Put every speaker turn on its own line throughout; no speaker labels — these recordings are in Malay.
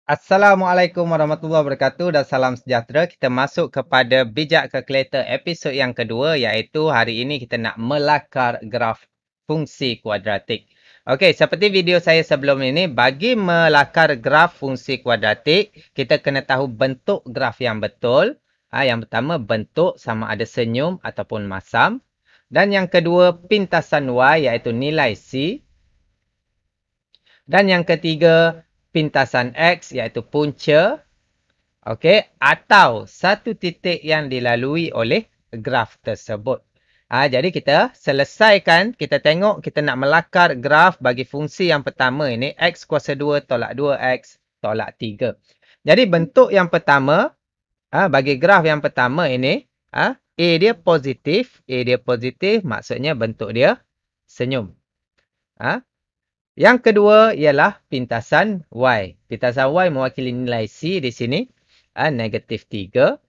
Assalamualaikum warahmatullahi wabarakatuh dan salam sejahtera. Kita masuk kepada bijak kalkulator episod yang kedua, iaitu hari ini kita nak melakar graf fungsi kuadratik. Okey, seperti video saya sebelum ini, bagi melakar graf fungsi kuadratik, kita kena tahu bentuk graf yang betul. Yang pertama, bentuk sama ada senyum ataupun masam. Dan yang kedua, pintasan Y iaitu nilai C. Dan yang ketiga, pintasan X iaitu punca. Okey, atau satu titik yang dilalui oleh graf tersebut. Jadi kita selesaikan, kita tengok kita nak melakar graf bagi fungsi yang pertama ini, X kuasa 2 tolak 2X tolak 3. Jadi bentuk yang pertama, bagi graf yang pertama ini, A dia positif, maksudnya bentuk dia senyum. Yang kedua ialah pintasan Y. Pintasan Y mewakili nilai C di sini. Negatif 3.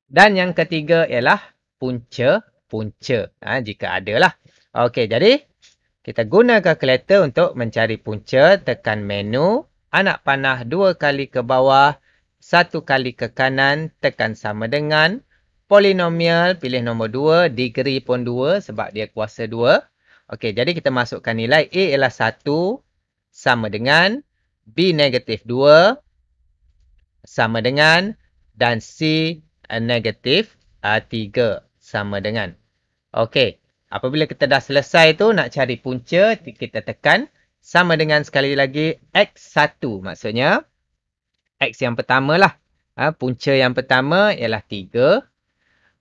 Dan yang ketiga ialah punca. Jika ada lah. Okey, jadi kita guna kalkulator untuk mencari punca. Tekan menu. Anak panah 2 kali ke bawah. 1 kali ke kanan. Tekan sama dengan. Polinomial. Pilih nombor 2. Degree pun 2 sebab dia kuasa 2. Okey, jadi kita masukkan nilai A ialah 1 sama dengan B negatif 2 sama dengan dan C negatif 3 sama dengan. Okey, apabila kita dah selesai tu nak cari punca, kita tekan sama dengan sekali lagi X1. Maksudnya X yang pertama lah. Punca yang pertama ialah 3.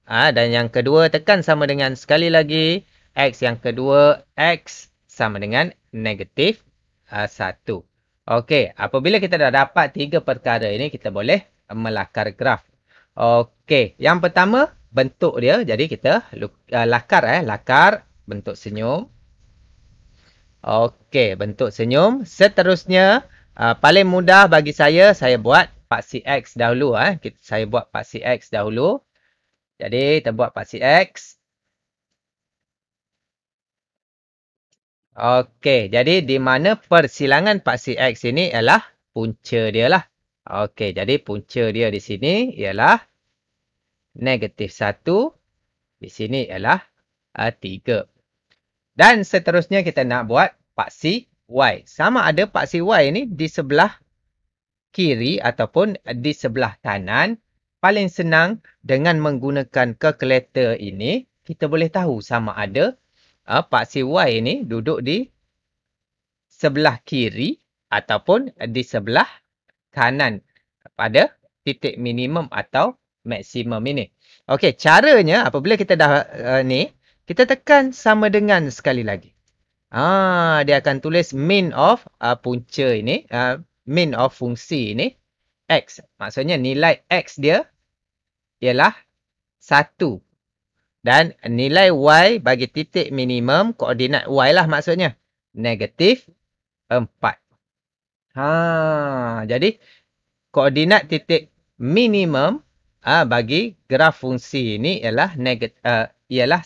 Dan yang kedua tekan sama dengan sekali lagi X yang kedua, X sama dengan negatif 1. Okey, apabila kita dah dapat 3 perkara ini, kita boleh melakar graf. Okey, yang pertama, bentuk dia. Jadi kita lakar. Lakar bentuk senyum. Okey, bentuk senyum. Seterusnya, paling mudah bagi saya buat paksi X dahulu. Saya buat paksi X dahulu. Jadi, kita buat paksi X. Okey, jadi di mana persilangan paksi X ini ialah punca dia lah. Okey, jadi punca dia di sini ialah negatif 1. Di sini ialah 3. Dan seterusnya kita nak buat paksi Y. Sama ada paksi Y ini di sebelah kiri ataupun di sebelah kanan. Paling senang dengan menggunakan kalkulator ini, kita boleh tahu sama ada paksi Y ini duduk di sebelah kiri ataupun di sebelah kanan pada titik minimum atau maksimum ini. Okey, caranya apabila kita dah kita tekan sama dengan sekali lagi. Dia akan tulis min of punca ini, min of fungsi ini X. Maksudnya nilai X dia ialah 1. Dan nilai Y bagi titik minimum, koordinat Y lah maksudnya, negatif 4. Jadi, koordinat titik minimum bagi graf fungsi ini ialah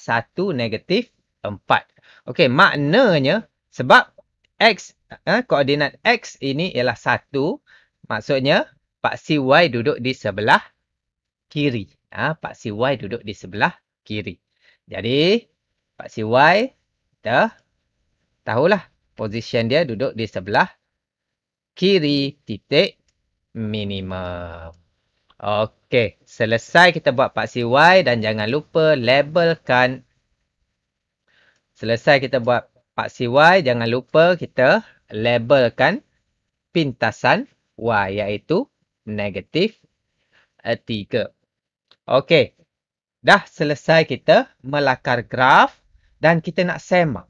1, negatif 4. Okey, maknanya sebab X, koordinat X ini ialah 1, maksudnya paksi Y duduk di sebelah kiri. Paksi Y duduk di sebelah kiri. Jadi, paksi Y, kita tahulah position dia duduk di sebelah kiri titik minimum. Okey, selesai kita buat paksi Y dan jangan lupa labelkan. Selesai kita buat paksi Y, jangan lupa kita labelkan pintasan Y iaitu negatif 3. Okey. Dah selesai kita melakar graf dan kita nak semak.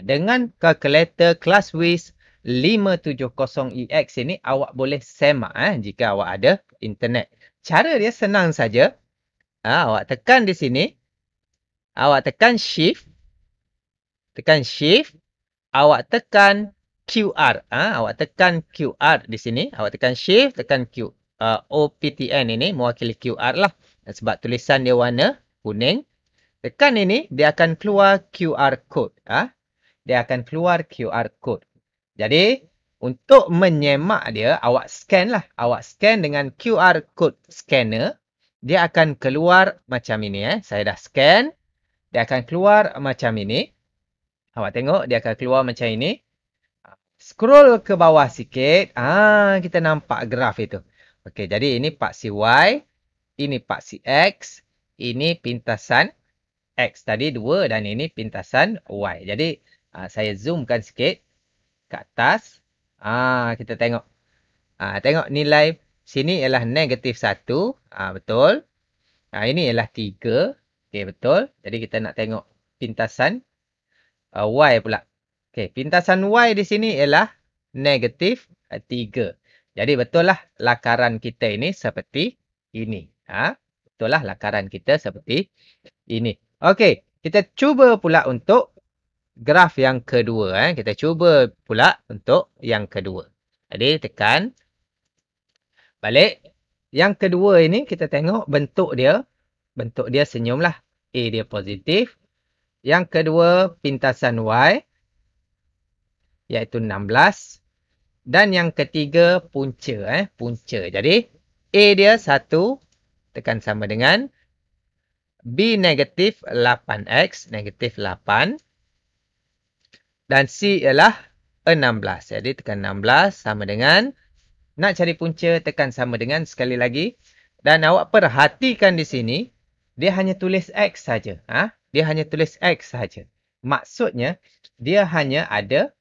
Dengan kalkulator ClassWiz 570EX ini awak boleh semak jika awak ada internet. Cara dia senang saja. Awak tekan di sini. Awak tekan shift. Awak tekan QR. Awak tekan QR di sini. Awak tekan shift, tekan Q. OPTN ini mewakili QR lah. Sebab tulisan dia warna kuning. Tekan ini, dia akan keluar QR code. Dia akan keluar QR code. Jadi, untuk menyemak dia, awak scan lah. Awak scan dengan QR code scanner. Dia akan keluar macam ini. Saya dah scan. Dia akan keluar macam ini. Awak tengok, dia akan keluar macam ini. Scroll ke bawah sikit. Kita nampak graf itu. Okey, jadi ini paksi Y. Ini paksi X. Ini pintasan X tadi 2 dan ini pintasan Y. Jadi, saya zoomkan sikit ke atas. Kita tengok. Tengok nilai sini ialah negatif 1. Betul. Ini ialah 3. Okey, betul. Jadi, kita nak tengok pintasan Y pula. Okey, pintasan Y di sini ialah negatif 3. Jadi, betul lah lakaran kita ini seperti ini. Betul lah lakaran kita seperti ini. Okey, kita cuba pula untuk graf yang kedua. Kita cuba pula untuk yang kedua. Jadi, tekan. Balik. Yang kedua ini, kita tengok bentuk dia. Bentuk dia senyum lah. A dia positif. Yang kedua, pintasan Y. Iaitu 16. Dan yang ketiga, punca. Punca. Jadi, A dia 1. Tekan sama dengan B negatif 8X. Negatif 8. Dan C ialah 16. Jadi, tekan 16 sama dengan. Nak cari punca, tekan sama dengan sekali lagi. Dan awak perhatikan di sini. Dia hanya tulis X saja. Dia hanya tulis X saja. Maksudnya, dia hanya ada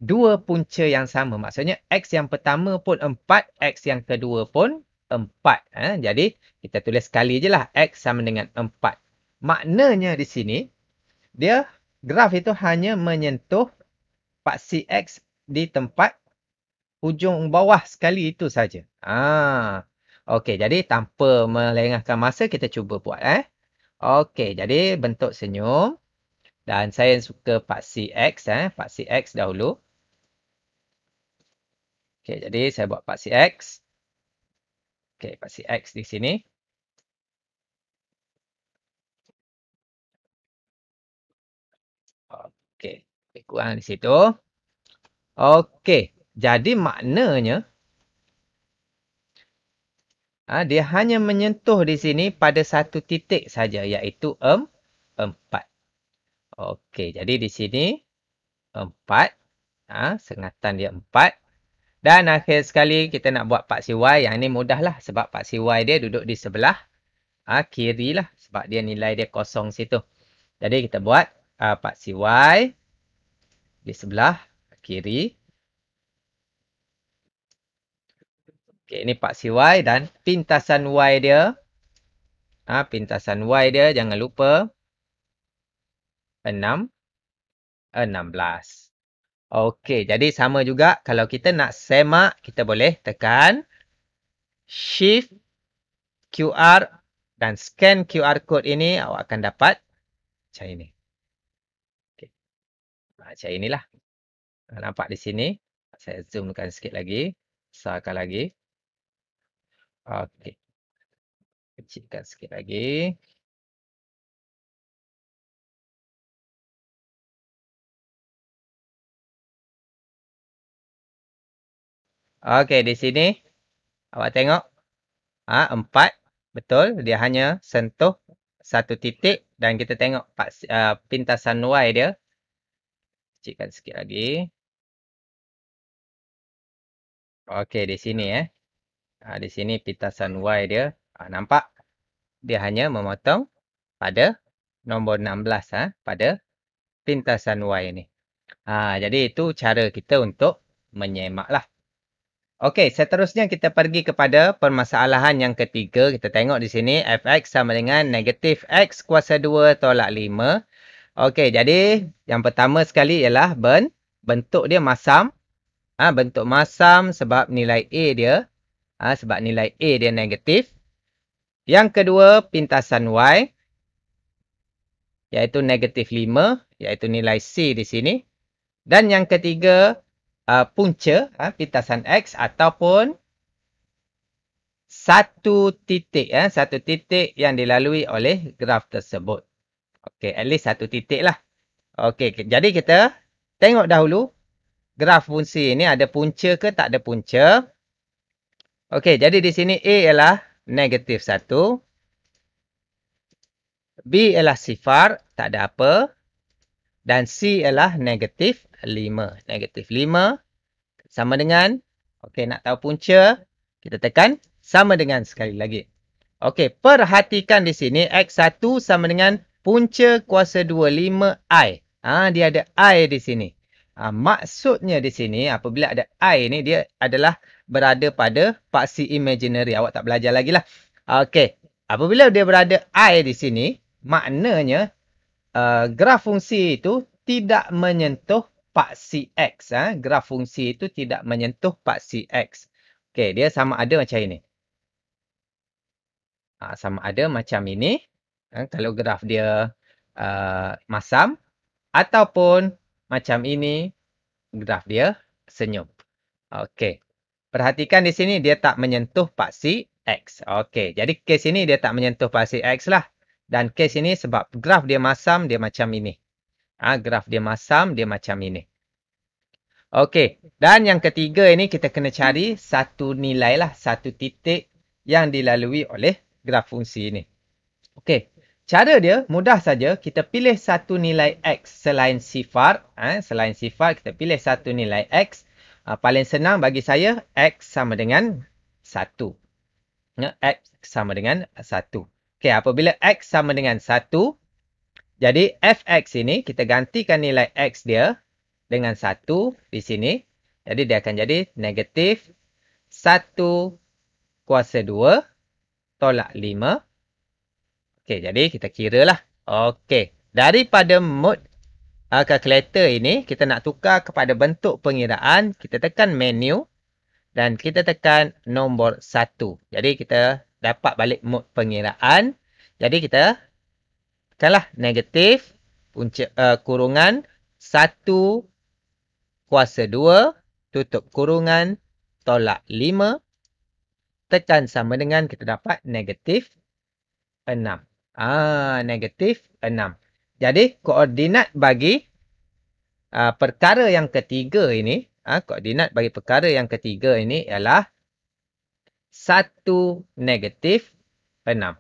2 punca yang sama. Maksudnya, X yang pertama pun 4. X yang kedua pun 4. Jadi, kita tulis sekali je lah. X sama dengan 4. Maknanya di sini, dia graf itu hanya menyentuh paksi X di tempat hujung bawah sekali itu saja. Okey, jadi tanpa melengahkan masa, kita cuba buat. Okey, jadi bentuk senyum. Dan saya suka paksi X. Paksi X dahulu. Okey, jadi saya buat paksi X. Okey, paksi X di sini. Okey, lebih kurang di situ. Okey, jadi maknanya dia hanya menyentuh di sini pada satu titik saja, iaitu 4. Okey, jadi di sini 4. Sengatan dia 4. Dan akhir sekali kita nak buat paksi Y. Yang ini mudah lah sebab paksi Y dia duduk di sebelah kiri lah. Sebab dia nilai dia kosong situ. Jadi kita buat paksi Y di sebelah kiri. Okey, ini paksi Y dan pintasan Y dia. Pintasan Y dia jangan lupa 16. Okey, jadi sama juga kalau kita nak semak, kita boleh tekan Shift QR dan scan QR code ini, awak akan dapat macam ini. Okay. Macam inilah. Nampak di sini. Saya zoomkan sikit lagi. Besarkan lagi. Okey. Kecilkan sikit lagi. Okey, di sini awak tengok 4. Betul, dia hanya sentuh satu titik dan kita tengok pintasan Y dia. Kecilkan sikit lagi. Okey, di sini di sini pintasan Y dia. Nampak? Dia hanya memotong pada nombor 16 pada pintasan Y ini. Jadi itu cara kita untuk menyemak lah. Okey, seterusnya kita pergi kepada permasalahan yang ketiga. Kita tengok di sini fx sama dengan negatif x kuasa 2 tolak 5. Okey, jadi yang pertama sekali ialah bentuk dia masam. Bentuk masam sebab nilai A dia. Sebab nilai A dia negatif. Yang kedua, pintasan Y. Iaitu negatif 5. Iaitu nilai C di sini. Dan yang ketiga, punca pintasan X ataupun satu titik. Satu titik yang dilalui oleh graf tersebut. Okey, at least satu titik lah. Okey, jadi kita tengok dahulu graf fungsi ini ada punca ke tak ada punca. Okey, jadi di sini A ialah negatif 1. B ialah sifar, tak ada apa. Dan C ialah negatif 5. Negatif 5 sama dengan, okey, nak tahu punca, kita tekan sama dengan sekali lagi. Okey, perhatikan di sini X1 sama dengan punca kuasa 2, 5I. Dia ada I di sini. Maksudnya di sini, apabila ada I ni, dia adalah berada pada paksi imaginary. Awak tak belajar lagi lah. Okey, apabila dia berada I di sini, maknanya graf fungsi itu tidak menyentuh paksi X. Graf fungsi itu tidak menyentuh paksi X. Okey, dia sama ada macam ini. Sama ada macam ini. Kalau graf dia masam. Ataupun macam ini, graf dia senyum. Okey. Perhatikan di sini, dia tak menyentuh paksi X. Okey. Jadi, kes ini dia tak menyentuh paksi X lah. Dan kes ini sebab graf dia masam, dia macam ini. Graf dia masam, dia macam ini. Okey. Dan yang ketiga ini, kita kena cari satu nilai lah. Satu titik yang dilalui oleh graf fungsi ini. Okey. Cara dia mudah saja. Kita pilih satu nilai X selain sifar. Selain sifar, kita pilih satu nilai X. Paling senang bagi saya, X sama dengan 1. X sama dengan 1. Okey, apabila X sama dengan 1, jadi Fx ini, kita gantikan nilai X dia dengan 1 di sini. Jadi dia akan jadi negatif 1 kuasa 2 tolak 5. Okey, jadi kita kira lah. Okey, daripada mode calculator ini, kita nak tukar kepada bentuk pengiraan. Kita tekan menu dan kita tekan nombor 1. Jadi kita dapat balik mode pengiraan. Jadi kita tekanlah negatif punca, kurungan 1 kuasa 2 tutup kurungan tolak 5. Tekan sama dengan kita dapat negatif 6. Negatif 6. Jadi, koordinat bagi perkara yang ketiga ini, koordinat bagi perkara yang ketiga ini ialah 1 negatif 6.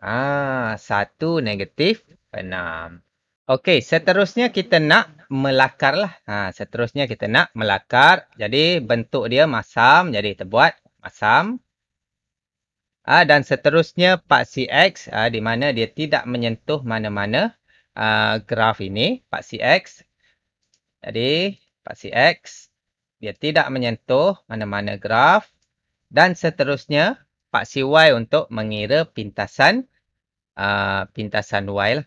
1 negatif 6. Okey, seterusnya kita nak melakar lah. Seterusnya kita nak melakar. Jadi, bentuk dia masam. Jadi, kita buat masam. Dan seterusnya paksi X di mana dia tidak menyentuh mana-mana graf ini, paksi X. Jadi, paksi X dia tidak menyentuh mana-mana graf. Dan seterusnya paksi Y untuk mengira pintasan pintasan Y lah.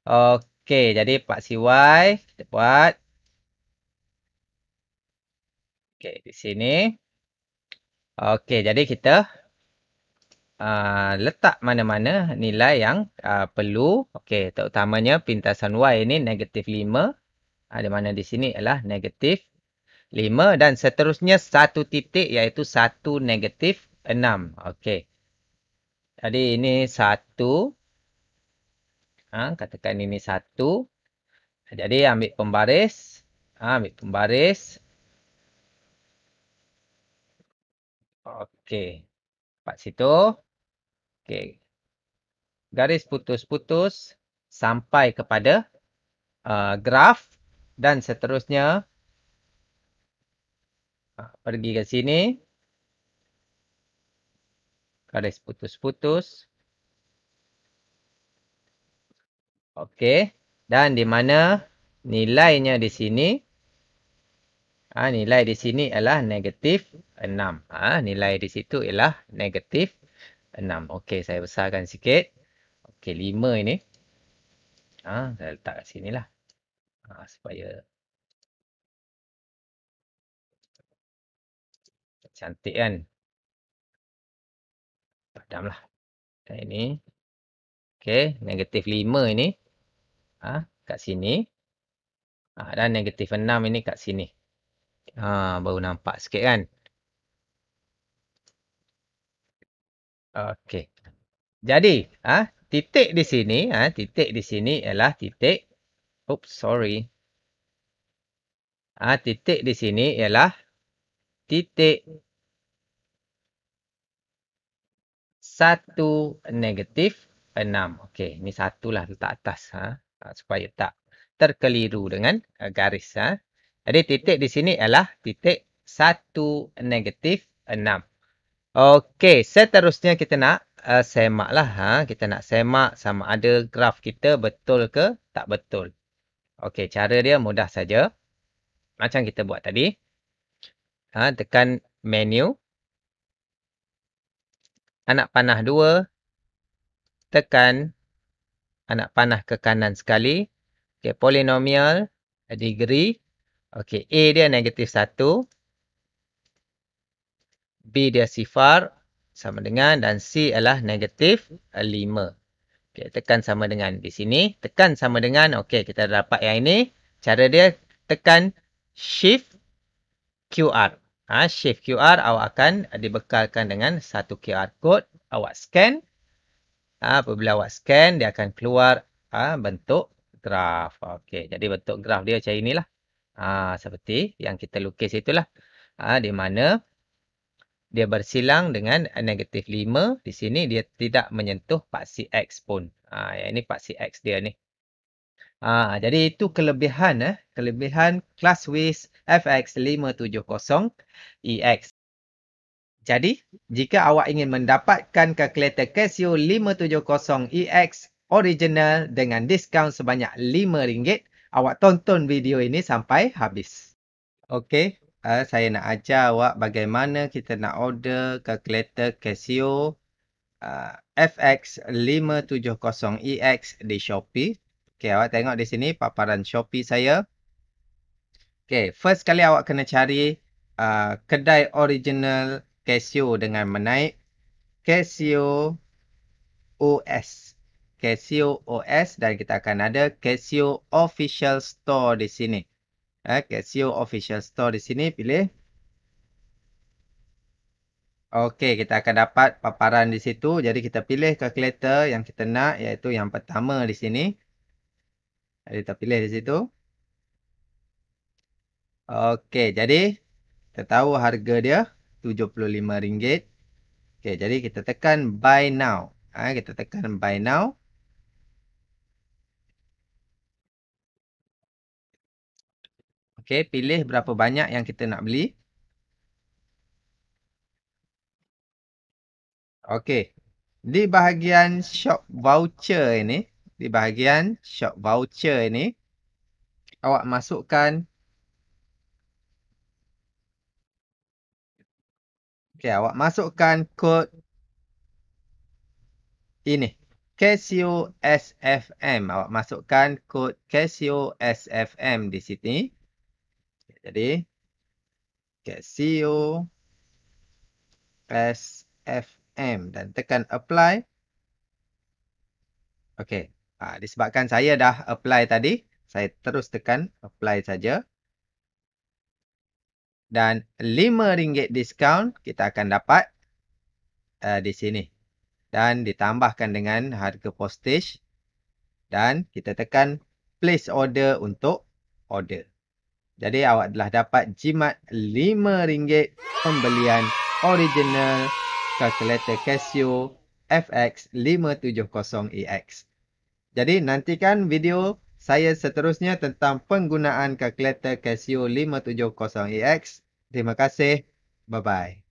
Okey, jadi paksi Y kita buat. Okey, di sini. Okey, jadi kita letak mana-mana nilai yang perlu. Okey, terutamanya pintasan Y ini negatif 5. Di mana di sini ialah negatif 5. Dan seterusnya satu titik iaitu 1 negatif 6. Okey. Jadi ini 1. Katakan ini 1. Jadi ambil pembaris. Ambil pembaris. Okey. Dapat situ. Okey. Garis putus-putus sampai kepada graf. Dan seterusnya pergi ke sini. Garis putus-putus. Okey. Dan di mana nilainya di sini. Nilai di sini ialah negatif 6. Nilai di situ ialah negatif 6. Okey, saya besarkan sikit. Okey, 5 ini. Saya letak kat sini lah. Supaya cantik kan. Padamlah. Dan ini. Okey, negatif 5 ini. Kat sini. Dan negatif 6 ini kat sini. Baru nampak sikit kan. Okey. Jadi, titik di sini, titik di sini ialah titik, oops, sorry. Titik di sini ialah titik 1 negatif 6. Okey, ni 1 lah letak atas. Supaya tak terkeliru dengan garis. Jadi titik di sini ialah titik 1 negatif 6. Okey, seterusnya kita nak semak lah. Kita nak semak sama ada graf kita betul ke tak betul. Okey, cara dia mudah saja. Macam kita buat tadi. Tekan menu. Anak panah 2. Tekan anak panah ke kanan sekali. Okey, polinomial, degree. Okey, A dia negatif 1. B dia sifar sama dengan dan C adalah negatif 5. Okey, tekan sama dengan di sini. Tekan sama dengan, okey, kita dapat yang ini. Cara dia tekan Shift QR. Shift QR awak akan dibekalkan dengan satu QR code. Awak scan. Apabila awak scan, dia akan keluar bentuk graf. Okey, jadi bentuk graf dia macam inilah. Seperti yang kita lukis itulah. Di mana dia bersilang dengan negatif 5. Di sini dia tidak menyentuh paksi X pun. Yang ini paksi X dia ni. Jadi itu kelebihan ClassWiz FX570EX. Jadi, jika awak ingin mendapatkan kalkulator Casio 570EX original dengan diskaun sebanyak RM5, awak tonton video ini sampai habis. Okey, saya nak ajar awak bagaimana kita nak order kalkulator Casio FX570EX di Shopee. Okey, awak tengok di sini paparan Shopee saya. Okey, first kali awak kena cari kedai original Casio dengan menaik Casio OS. Casio OS dan kita akan ada Casio Official Store di sini. Casio Official Store di sini, pilih. Okey, kita akan dapat paparan di situ. Jadi kita pilih kalkulator yang kita nak, iaitu yang pertama di sini. Jadi kita pilih di situ. Okey, jadi kita tahu harga dia RM75. Okey, jadi kita tekan buy now. Kita tekan buy now. Okey, pilih berapa banyak yang kita nak beli. Okey. Di bahagian shop voucher ini, awak masukkan kod ini. Casio SFM. Awak masukkan kod Casio SFM di sini. Jadi, Casio SFM dan tekan apply. Okey. Disebabkan saya dah apply tadi, saya terus tekan apply saja. Dan RM5 diskaun kita akan dapat di sini. Dan ditambahkan dengan harga postage. Dan kita tekan place order untuk order. Jadi awak telah dapat jimat RM5 pembelian original kalkulator Casio FX570EX. Jadi nantikan video saya seterusnya tentang penggunaan kalkulator Casio 570EX. Terima kasih. Bye-bye.